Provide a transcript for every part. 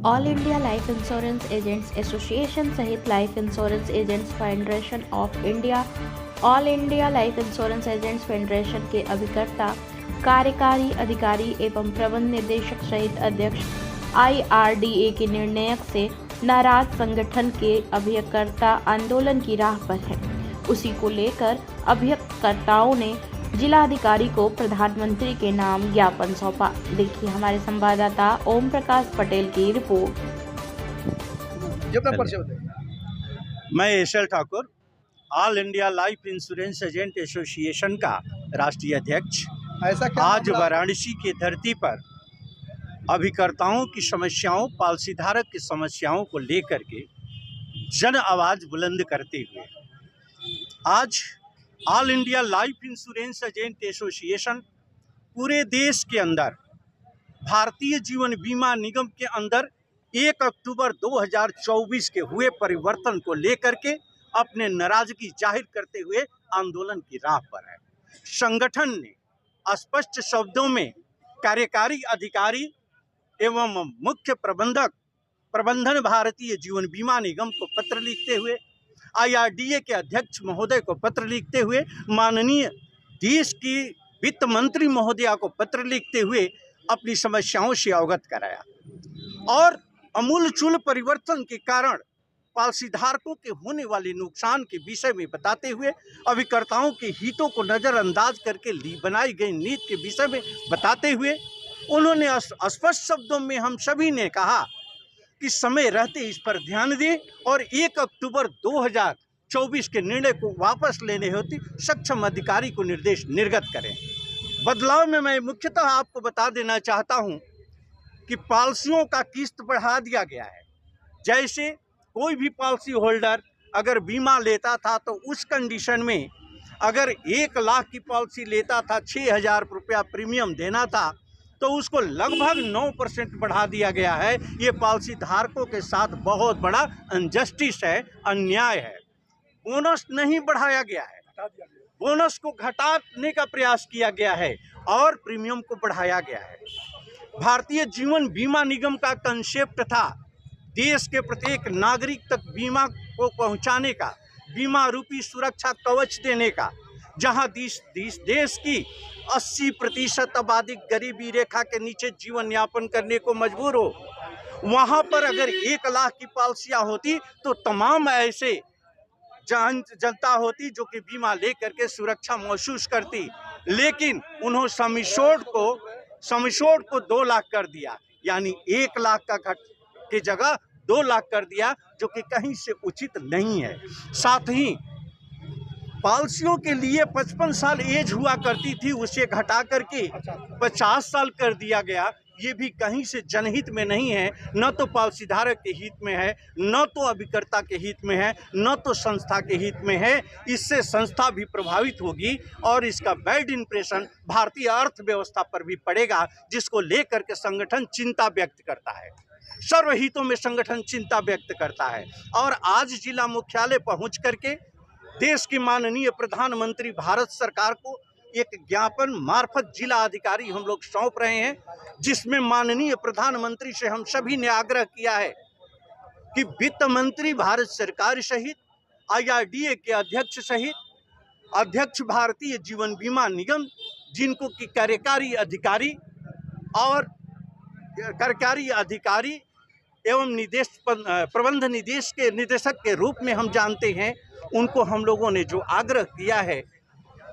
All India life insurance agents association सहित life insurance agents federation of India, all India life insurance agents federation के अभिकर्ता, कार्यकारी अधिकारी एवं प्रबंध निदेशक सहित अध्यक्ष IRDA के निर्णय से नाराज संगठन के अभिकर्ता आंदोलन की राह पर हैं। उसी को लेकर अभिकर्ताओं ने जिलाधिकारी को प्रधानमंत्री के नाम ज्ञापन सौंपा। देखिए हमारे संवाददाता ओम प्रकाश पटेल की रिपोर्ट। मैं Eshal Thakur, all India life insurance agent association का राष्ट्रीय अध्यक्ष, आज वाराणसी की धरती पर अभिकर्ताओं की समस्याओं, पॉलिसी धारक की समस्याओं को लेकर के जन आवाज़ बुलंद करते हुए आज all India life insurance agent association पूरे देश के अंदर भारतीय जीवन बीमा निगम के अंदर 1 अक्टूबर 2024 के हुए परिवर्तन को लेकर के अपने नाराजगी जाहिर करते हुए आंदोलन की राह पर है। संगठन ने स्पष्ट शब्दों में कार्यकारी अधिकारी एवं मुख्य प्रबंधन भारतीय जीवन बीमा निगम को पत्र लिखते हुए, IRDA के अध्यक्ष महोदय को पत्र लिखते हुए, माननीय देश की वित्त मंत्री महोदया को पत्र लिखते हुए अपनी समस्याओं से अवगत कराया और अमूलचूल परिवर्तन के कारण पॉलिसी धारकों के होने वाले नुकसान के विषय में बताते हुए, अभिकर्ताओं के हितों को नज़रअंदाज करके बनाई गई नीति के विषय में बताते हुए उन्होंने स्पष्ट शब्दों में हम सभी ने कहा कि समय रहते इस पर ध्यान दें और 1 अक्टूबर 2024 के निर्णय को वापस लेने हेतु सक्षम अधिकारी को निर्देश निर्गत करें। बदलाव में मैं मुख्यतः आपको बता देना चाहता हूं कि पॉलिसियों का किस्त बढ़ा दिया गया है। जैसे कोई भी पॉलिसी होल्डर अगर बीमा लेता था तो उस कंडीशन में अगर 1 लाख की पॉलिसी लेता था, 6,000 रुपया प्रीमियम देना था, तो उसको लगभग 9% बढ़ा दिया गया है। ये पॉलिसी धारकों के साथ बहुत बड़ा अनजस्टिस है, अन्याय है। बोनस नहीं बढ़ाया गया है, बोनस को घटाने का प्रयास किया गया है और प्रीमियम को बढ़ाया गया है। भारतीय जीवन बीमा निगम का कंसेप्ट था देश के प्रत्येक नागरिक तक बीमा को पहुंचाने का, बीमा रूपी सुरक्षा कवच देने का। जहां देश की 80% आबादी गरीबी रेखा के नीचे जीवन यापन करने को मजबूर हो, वहां पर अगर 1 लाख की पॉलिसियां होती तो तमाम ऐसे जनता होती जो कि बीमा लेकर के सुरक्षा महसूस करती। लेकिन उन्होंने समिशोर्ड को 2 लाख कर दिया, यानी 1 लाख का की जगह 2 लाख कर दिया, जो कि कहीं से उचित नहीं है। साथ ही पॉलिसियों के लिए 55 साल एज हुआ करती थी, उसे घटा करके 50 साल कर दिया गया। ये भी कहीं से जनहित में नहीं है, न तो पॉलिसी धारक के हित में है, न तो अभिकर्ता के हित में है, न तो संस्था के हित में है। इससे संस्था भी प्रभावित होगी और इसका बैड इंप्रेशन भारतीय अर्थव्यवस्था पर भी पड़ेगा, जिसको लेकर के संगठन चिंता व्यक्त करता है। सर्वहितों में संगठन चिंता व्यक्त करता है और आज जिला मुख्यालय पहुँच करके देश की माननीय प्रधानमंत्री भारत सरकार को एक ज्ञापन मार्फत जिला अधिकारी हम लोग सौंप रहे हैं, जिसमें माननीय प्रधानमंत्री से हम सभी ने आग्रह किया है कि वित्त मंत्री भारत सरकार सहित, IRDA के अध्यक्ष सहित, अध्यक्ष भारतीय जीवन बीमा निगम, जिनको की कार्यकारी अधिकारी एवं प्रबंध निदेशक के रूप में हम जानते हैं, उनको हम लोगों ने जो आग्रह किया है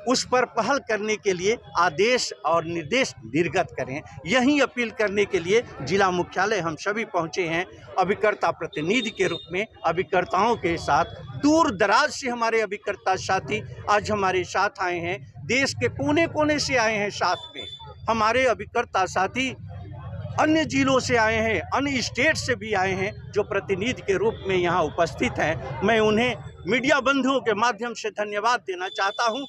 उस पर पहल करने के लिए आदेश और निर्देश निर्गत करें। यही अपील करने के लिए जिला मुख्यालय हम सभी पहुंचे हैं। अभिकर्ता प्रतिनिधि के रूप में अभिकर्ताओं के साथ दूर दराज से हमारे अभिकर्ता साथी आज हमारे साथ आए हैं, देश के कोने कोने से आए हैं। साथ में हमारे अभिकर्ता साथी अन्य जिलों से आए हैं, अन्य स्टेट से भी आए हैं, जो प्रतिनिधि के रूप में यहाँ उपस्थित हैं। मैं उन्हें मीडिया बंधुओं के माध्यम से धन्यवाद देना चाहता हूँ।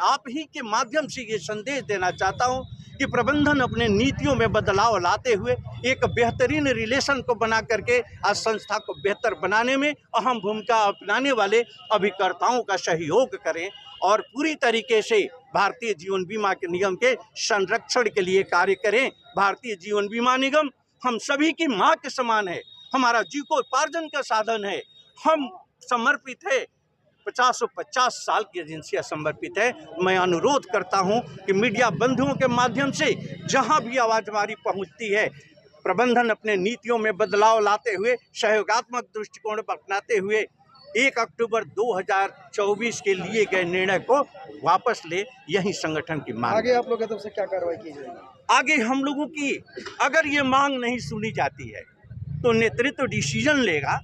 आप ही के माध्यम से ये संदेश देना चाहता हूँ कि प्रबंधन अपने नीतियों में बदलाव लाते हुए एक बेहतरीन रिलेशन को बना करके आज संस्था को बेहतर बनाने में अहम भूमिका अपनाने वाले अभिकर्ताओं का सहयोग करें और पूरी तरीके से भारतीय जीवन बीमा के निगम के संरक्षण के लिए कार्य करें। भारतीय जीवन बीमा निगम हम सभी की माँ के समान है, हमारा जीविकोपार्जन का साधन है। हम समर्पित है, 50 साल की एजेंसियां समर्पित है। मैं अनुरोध करता हूं कि मीडिया बंधुओं के माध्यम से जहां भी आवाज हमारी पहुंचती है, प्रबंधन अपने नीतियों में बदलाव लाते हुए, सहयोगात्मक दृष्टिकोण अपनाते हुए 1 अक्टूबर 2024 के लिए गए निर्णय को वापस ले, यही संगठन की मांग। आगे आप लोगों की तरफ से क्या कार्रवाई की जाएगी? आगे हम लोगों की अगर ये मांग नहीं सुनी जाती है तो नेतृत्व डिसीजन लेगा,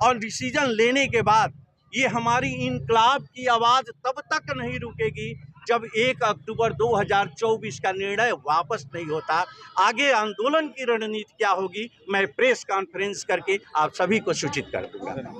और डिसीजन लेने के बाद ये हमारी इनकलाब की आवाज़ तब तक नहीं रुकेगी जब 1 अक्टूबर 2024 का निर्णय वापस नहीं होता। आगे आंदोलन की रणनीति क्या होगी, मैं प्रेस कॉन्फ्रेंस करके आप सभी को सूचित कर दूंगा।